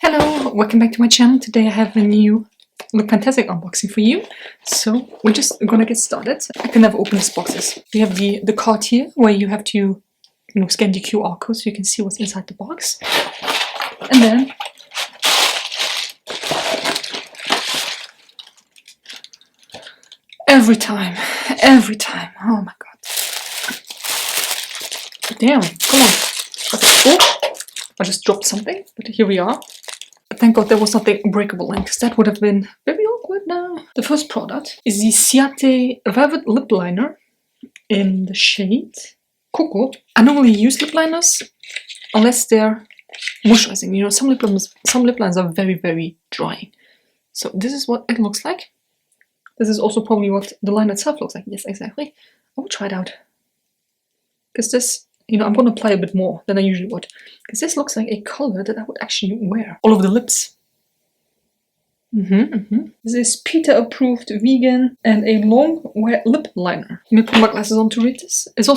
Hello, welcome back to my channel. Today I have a new LookFantastic unboxing for you. So we're just gonna get started. I can never open these boxes. We have the card here where you have to scan the QR code so you can see what's inside the box. And then every time, oh my god. Damn, come on. Okay. Oh, I just dropped something, but here we are. Thank God there was nothing breakable in, because that would have been very awkward now. The first product is the Ciate Velvet Lip Liner in the shade Cocoa. I normally use lip liners unless they're moisturizing. You know, some lip liners are very, very dry. So this is what it looks like. This is also probably what the liner itself looks like. Yes, exactly. I will try it out. Because this, I'm going to apply a bit more than I usually would. Because this looks like a color that I would actually wear all over the lips. This is PETA approved vegan and a long wear lip liner. Let me put my glasses on to read this. It's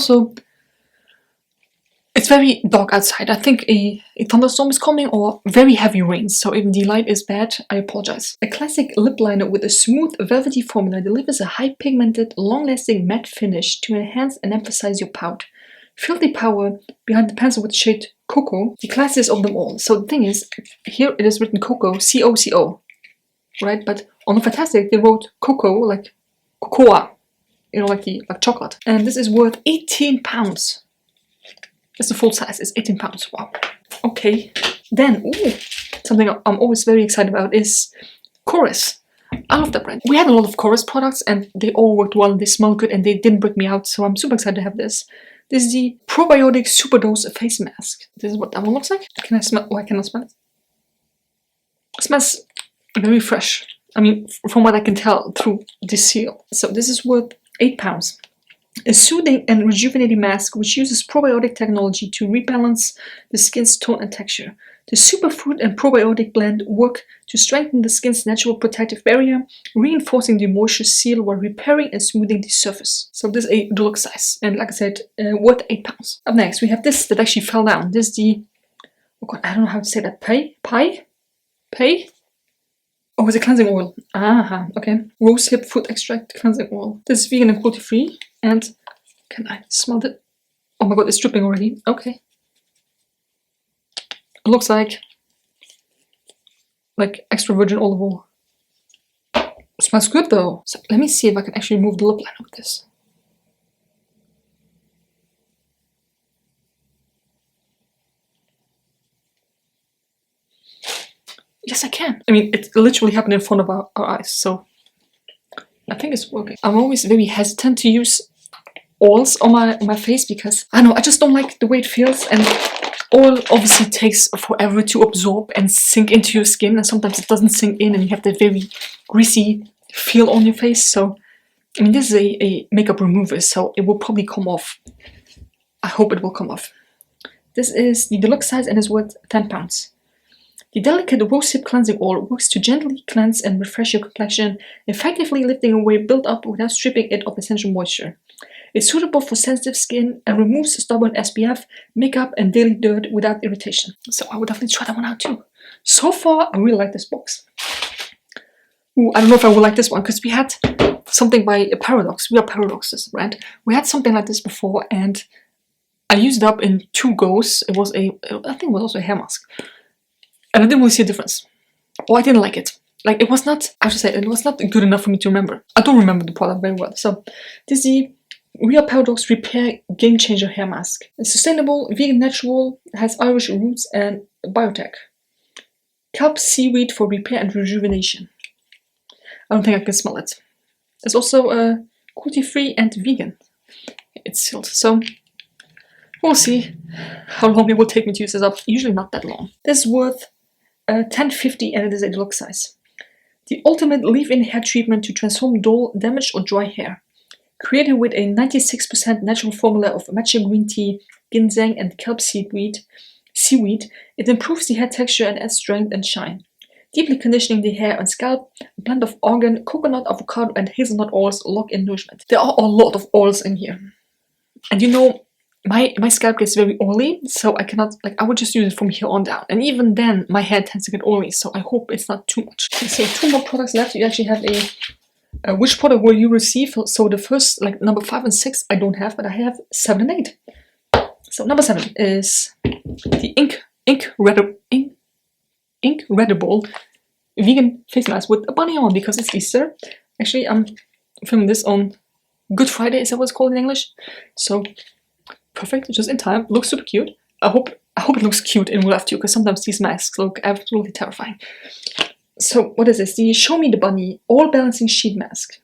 very dark outside. I think a thunderstorm is coming or very heavy rain. So if the light is bad, I apologize. A classic lip liner with a smooth velvety formula delivers a high pigmented, long-lasting matte finish to enhance and emphasize your pout. Feel the power behind the pencil with the shade Cocoa, the classiest of them all. So the thing is, here it is written Cocoa, C-O-C-O, right? But on LookFantastic they wrote Cocoa, like cocoa, like chocolate. And this is worth £18. It's the full size, it's £18, wow. Okay, then, something I'm always very excited about is Chorus. I love that brand. We had a lot of Chorus products and they all worked well and they smell good and they didn't break me out, so I'm super excited to have this. This is the Probiotic Superdose Face Mask. This is what that one looks like. Can I smell? Oh, I cannot smell it. It smells very fresh. I mean, from what I can tell through this seal. So this is worth £8. A soothing and rejuvenating mask which uses probiotic technology to rebalance the skin's tone and texture. The superfood and probiotic blend work to strengthen the skin's natural protective barrier, reinforcing the moisture seal while repairing and smoothing the surface. So this is a deluxe size, and like I said, worth £8. Up next, we have this that actually fell down. This is the, oh god, I don't know how to say that. Pie? Oh, it's a cleansing oil. Aha, okay. Rosehip fruit extract cleansing oil. This is vegan and cruelty-free, and can I smell it? Oh my god, it's dripping already. Okay. It looks like extra virgin olive oil. It smells good though. So let me see if I can actually remove the lip liner with this. Yes, I can. I mean, it literally happened in front of our eyes, so I think it's working. I'm always very hesitant to use oils on my face because I don't know, I just don't like the way it feels, and oil obviously takes forever to absorb and sink into your skin, and sometimes it doesn't sink in and you have that very greasy feel on your face. So I mean, this is a makeup remover, so it will probably come off. I hope it will come off. This is the deluxe size and is worth £10. The delicate rosehip cleansing oil works to gently cleanse and refresh your complexion, effectively lifting away build-up without stripping it of essential moisture. It's suitable for sensitive skin and removes stubborn SPF, makeup, and daily dirt without irritation. So I would definitely try that one out too. So far, I really like this box. Ooh, I don't know if I would like this one because we had something by Paradox. We are Paradox's brand. We had something like this before and I used it up in 2 goes. It was I think it was also a hair mask. And I didn't really see a difference. Or I didn't like it. Like, it was not, I should say, it was not good enough for me to remember. I don't remember the product very well. So, this is the Real Paradox Repair Game Changer Hair Mask. It's sustainable, vegan, natural, has Irish roots and biotech. Kelp seaweed for repair and rejuvenation. I don't think I can smell it. It's also cruelty-free and vegan. It's sealed. So, we'll see how long it will take me to use this up. Usually not that long. This is worth $10.50 and it is a deluxe size. The ultimate leave-in hair treatment to transform dull, damaged or dry hair. Created with a 96% natural formula of matcha green tea, ginseng and kelp seaweed, it improves the hair texture and adds strength and shine. Deeply conditioning the hair and scalp, a blend of argan, coconut, avocado and hazelnut oils lock in nourishment. There are a lot of oils in here. And my scalp gets very oily, so I cannot, like, I would just use it from here on down. And even then, my hair tends to get oily, so I hope it's not too much. Okay, so 2 more products left. You actually have which product will you receive? So the first, like, number 5 and 6, I don't have, but I have 7 and 8. So number 7 is the Incredible vegan face mask with a bunny on, because it's Easter. Actually, I'm filming this on Good Friday, is that what it's called in English? So perfect, just in time. Looks super cute. I hope it looks cute in real life too, because sometimes these masks look absolutely terrifying. So what is this? The Show Me the Bunny All Balancing Sheet Mask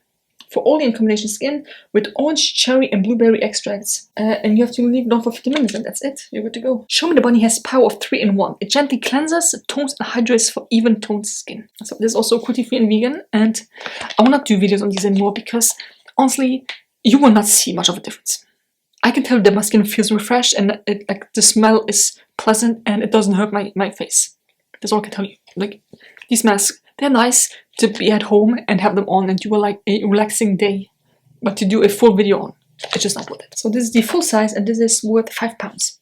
for oily and combination skin with orange, cherry, and blueberry extracts. And you have to leave it on for 50 minutes, and that's it. You're good to go. Show Me the Bunny has power of 3 in 1. It gently cleanses, tones, and hydrates for even toned skin. So this is also cruelty-free and vegan, and I will not do videos on these anymore because honestly, you will not see much of a difference. I can tell that my skin feels refreshed, and like the smell is pleasant, and it doesn't hurt my face. That's all I can tell you. Like, these masks, they're nice to be at home and have them on and do like a relaxing day. But to do a full video on, it's just not worth it. So this is the full size, and this is worth £5.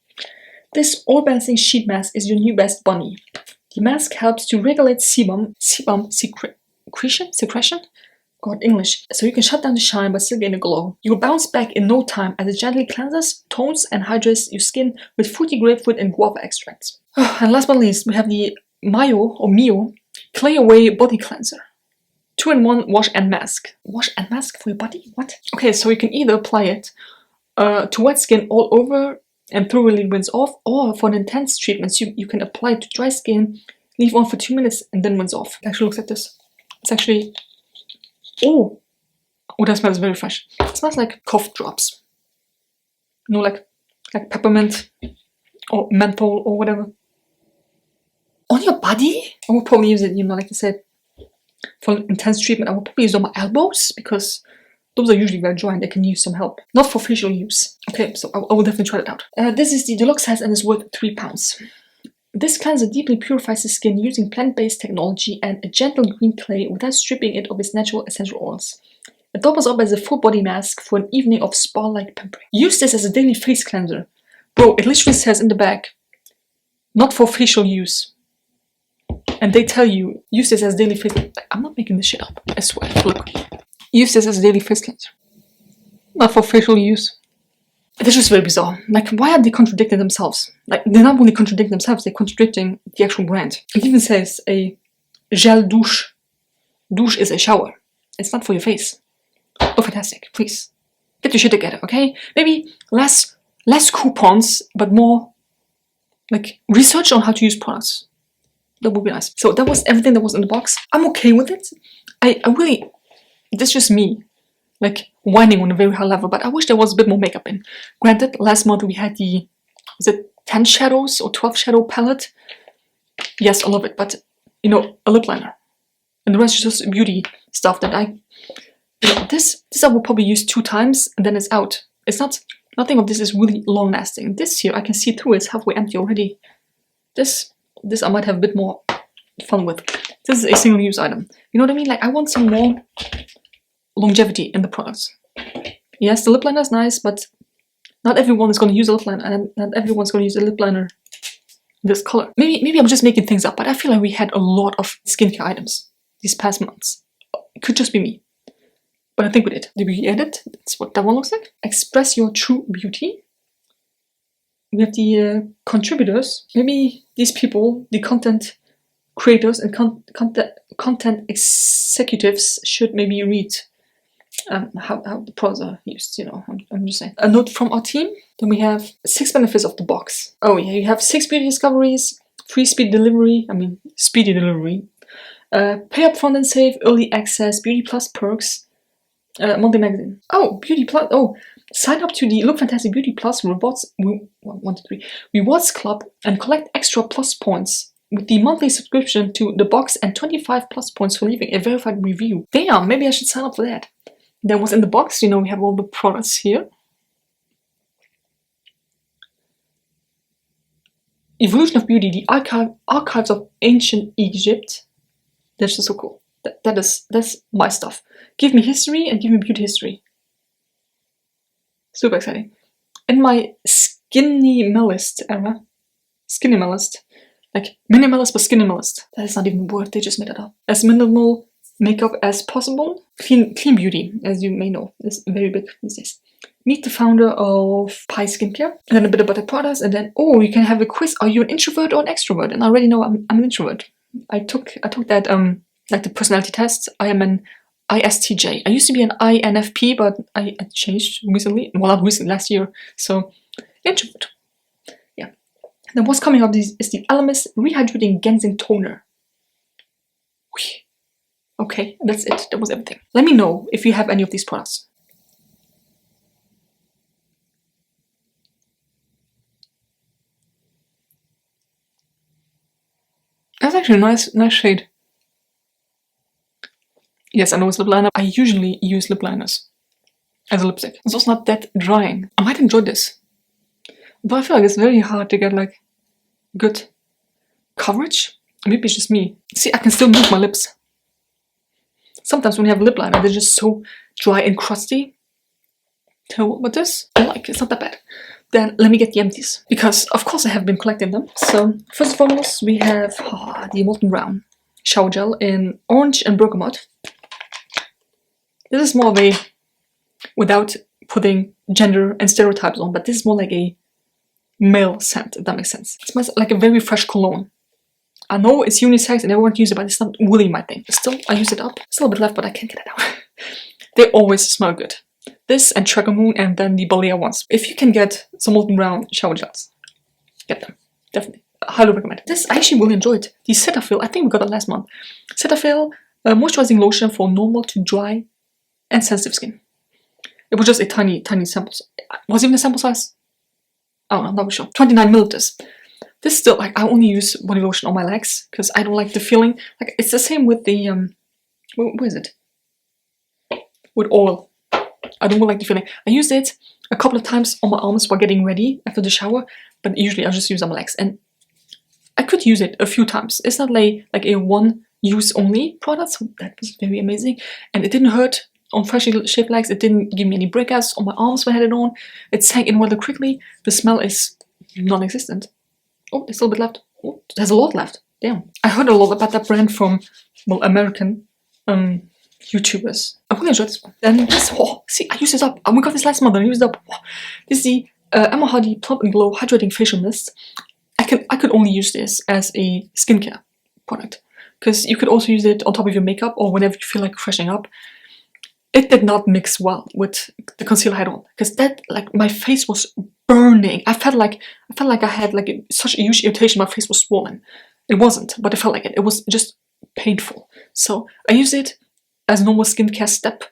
This all balancing sheet mask is your new best bunny. The mask helps to regulate sebum secretion. God, English. So you can shut down the shine but still gain a glow. You will bounce back in no time as it gently cleanses, tones, and hydrates your skin with fruity grapefruit and guava extracts. And last but not least, we have the Mio Clay Away Body Cleanser. 2 in 1 wash and mask. Wash and mask for your body? What? Okay, so you can either apply it to wet skin all over and thoroughly rinse off, or for an intense treatment, you can apply it to dry skin, leave on for 2 minutes, and then rinse off. It actually looks like this. It's actually... Oh, that smells very fresh. It smells like cough drops. No, like peppermint or menthol or whatever. On your body? I would probably use it, like I said, for intense treatment. I would probably use it on my elbows because those are usually very dry and they can use some help. Not for facial use. Okay, so I will definitely try it out. This is the deluxe size and is worth £3. This cleanser deeply purifies the skin using plant-based technology and a gentle green clay without stripping it of its natural essential oils. It doubles up as a full body mask for an evening of spa-like pampering. Use this as a daily face cleanser. Bro, it literally says in the back, not for facial use. And they tell you, use this as daily face cleanser. I'm not making this shit up, I swear. Look. Use this as a daily face cleanser. Not for facial use. It's just very bizarre. Like, why are they contradicting themselves? Like, they're not really contradicting themselves, they're contradicting the actual brand. It even says a gel douche. Douche is a shower. It's not for your face. LookFantastic, please. Get your shit together, okay? Maybe less coupons, but more, like, research on how to use products. That would be nice. So that was everything that was in the box. I'm okay with it. I really, this is just me, like, whining on a very high level, but I wish there was a bit more makeup in. Granted, last month we had the, was it 10 shadows or 12 shadow palette? Yes, I love it, but, a lip liner. And the rest is just beauty stuff that this I will probably use 2 times and then it's out. It's not, nothing of this is really long lasting. This here, I can see through, it's halfway empty already. This I might have a bit more fun with. This is a single use item. You know what I mean? Like, I want some more longevity in the products. Yes, the lip liner is nice, but not everyone is going to use a lip liner, and not everyone's going to use a lip liner this color. Maybe I'm just making things up, but I feel like we had a lot of skincare items these past months. It could just be me, but I think we did. The beauty edit, that's what that one looks like. Express your true beauty. We have the contributors. Maybe these people, the content creators and content executives, should maybe read how the products are used, I'm just saying. A note from our team. Then we have 6 benefits of the box. Oh yeah, you have 6 beauty discoveries, free speedy delivery, pay up front and save, early access, beauty plus perks, monthly magazine. Oh, beauty plus, sign up to the LookFantastic Beauty Plus rewards club and collect extra plus points with the monthly subscription to the box and 25 plus points for leaving a verified review. Damn, maybe I should sign up for that. Then what's in the box? We have all the products here. Evolution of Beauty, the archives of ancient Egypt. That's just so cool. That's my stuff. Give me history and give me beauty history. Super exciting. And my skinnimalist era. Skinnimalist. Like minimalist but skinnimalist. That is not even a word, they just made it up. As minimal makeup as possible. Clean beauty, as you may know, is very big these days. Meet the founder of Pi Skincare, and then a bit about the products, and then you can have a quiz. Are you an introvert or an extrovert? And I already know I'm an introvert. I took that like the personality test. I am an ISTJ. I used to be an INFP, but I changed recently. Well, not recently, last year. So introvert. Yeah. And then what's coming up is the Elemis Rehydrating Ginseng Toner. Okay, that's it. That was everything. Let me know if you have any of these products. That's actually a nice shade. Yes, I know it's lip liner. I usually use lip liners as a lipstick. It's also not that drying. I might enjoy this. But I feel like it's very hard to get like good coverage. Maybe it's just me. See, I can still move my lips. Sometimes when you have lip liner, they're just so dry and crusty. But this, I like. It's not that bad. Then let me get the empties, because of course I have been collecting them. So first and foremost, we have the Molten Brown shower gel in orange and bergamot. This is more of a, without putting gender and stereotypes on, but this is more like a male scent, if that makes sense. It smells like a very fresh cologne. I know it's unisex and everyone uses it, but it's not really my thing. Still, I use it up. Still a bit left, but I can't get it out. They always smell good. This and Trigger Moon, and then the Balea ones. If you can get some Molten Brown shower gels, get them. Definitely. I highly recommend. This, I actually really enjoyed. The Cetaphil, I think we got it last month. Cetaphil moisturizing lotion for normal to dry and sensitive skin. It was just a tiny sample. Was it even a sample size? Oh, I'm not sure. 29 milliliters. This still, like, I only use body lotion on my legs because I don't like the feeling. Like, it's the same with the where is it? With oil. I don't like the feeling. I used it a couple of times on my arms while getting ready after the shower, but usually I just use it on my legs. And I could use it a few times. It's not like a one-use only product, so that was very amazing. And it didn't hurt on freshly shaved legs. It didn't give me any breakouts on my arms when I had it on. It sank in rather quickly. The smell is non-existent. Oh, there's still a bit left. Oh, there's a lot left. Damn. I heard a lot about that brand from, well, American YouTubers. I really enjoyed this one. Then this, see, I used this up. We got this last month and I used it up. This is the Emma Hardy Plump and Glow Hydrating Facial Mist. I could only use this as a skincare product, because you could also use it on top of your makeup or whenever you feel like freshening up. It did not mix well with the concealer I had on, because that, like, my face was burning. I felt like I had like such a huge irritation. My face was swollen. It wasn't, but it felt like it. It was just painful. So I used it as a normal skincare step.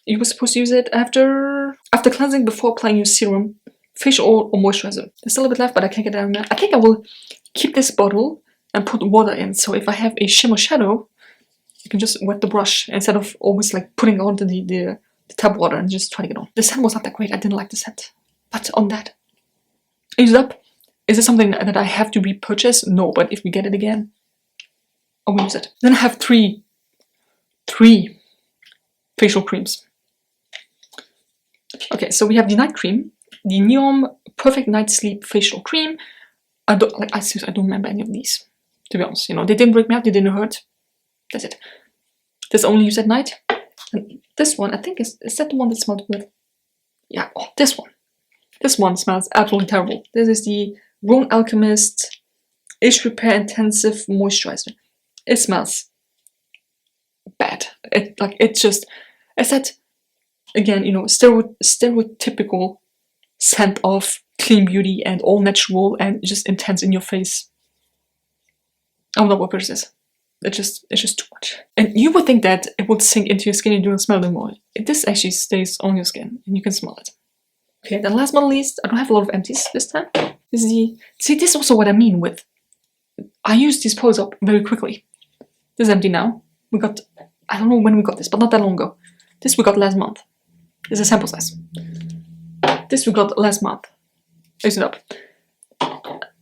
You were supposed to use it after cleansing, before applying your serum, facial oil, or moisturizer. There's still a bit left, but I can't get it out now. I think I will keep this bottle and put water in, so if I have a shimmer shadow, you can just wet the brush instead of always like putting it onto the tap water and just trying to get on. The scent was not that great. I didn't like the scent. But on that, I used it up. Is it something that I have to repurchase? No, but if we get it again, I will use it. Then I have three facial creams. Okay, so we have the night cream, the Neom Perfect Night Sleep Facial Cream. I don't remember any of these, to be honest. You know, they didn't break me out, they didn't hurt. That's it. This only used at night. And this one, I think is that the one that smelled good? Yeah, this one. This one smells absolutely terrible. This is the Grown Alchemist Age Repair Intensive Moisturizer. It smells bad. It's that, again, you know, stereotypical scent of clean beauty and all natural and just intense in your face. I don't know what this is. It's just too much. And you would think that it would sink into your skin and you don't smell it anymore. This actually stays on your skin and you can smell it. Okay, then last but not least, I don't have a lot of empties this time. This is also what I mean with, I use these products up very quickly. This is empty now. We got, I don't know when we got this, but not that long ago. This we got last month. This is a sample size. This we got last month. Use it up.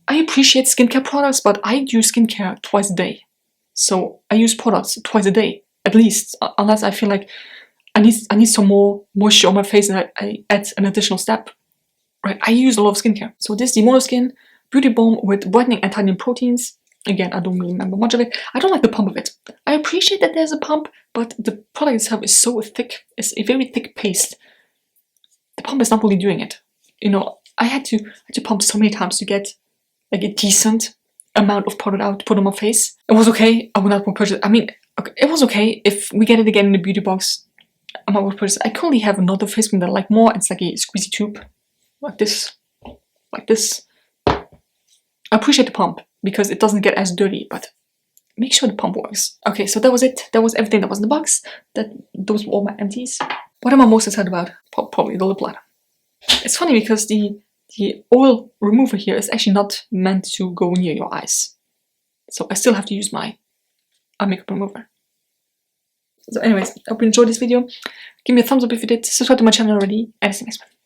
I appreciate skincare products, but I do skincare twice a day. So I use products twice a day, at least, unless I feel like I need some more moisture on my face and I add an additional step. right, I use a lot of skincare. So this is the Monoskin Beauty Balm with whitening and tightening proteins. Again, I don't really remember much of it. I don't like the pump of it. I appreciate that there's a pump, but the product itself is so thick. It's a very thick paste. The pump is not really doing it. You know, I had to pump so many times to get like a decent amount of product out to put on my face. It was okay. I would not purchase it. I mean, okay, it was okay. If we get it again in the beauty box, I might purchase it. I currently have another face cream that I like more. It's like a squeezy tube. Like this. Like this. I appreciate the pump because it doesn't get as dirty, but make sure the pump works. Okay, so that was it. That was everything that was in the box. Those were all my empties. What am I most excited about? Probably the lip liner. It's funny because the oil remover here is actually not meant to go near your eyes. So I still have to use my eye makeup remover. So anyways, I hope you enjoyed this video. Give me a thumbs up if you did. Subscribe to my channel already. And see you next one.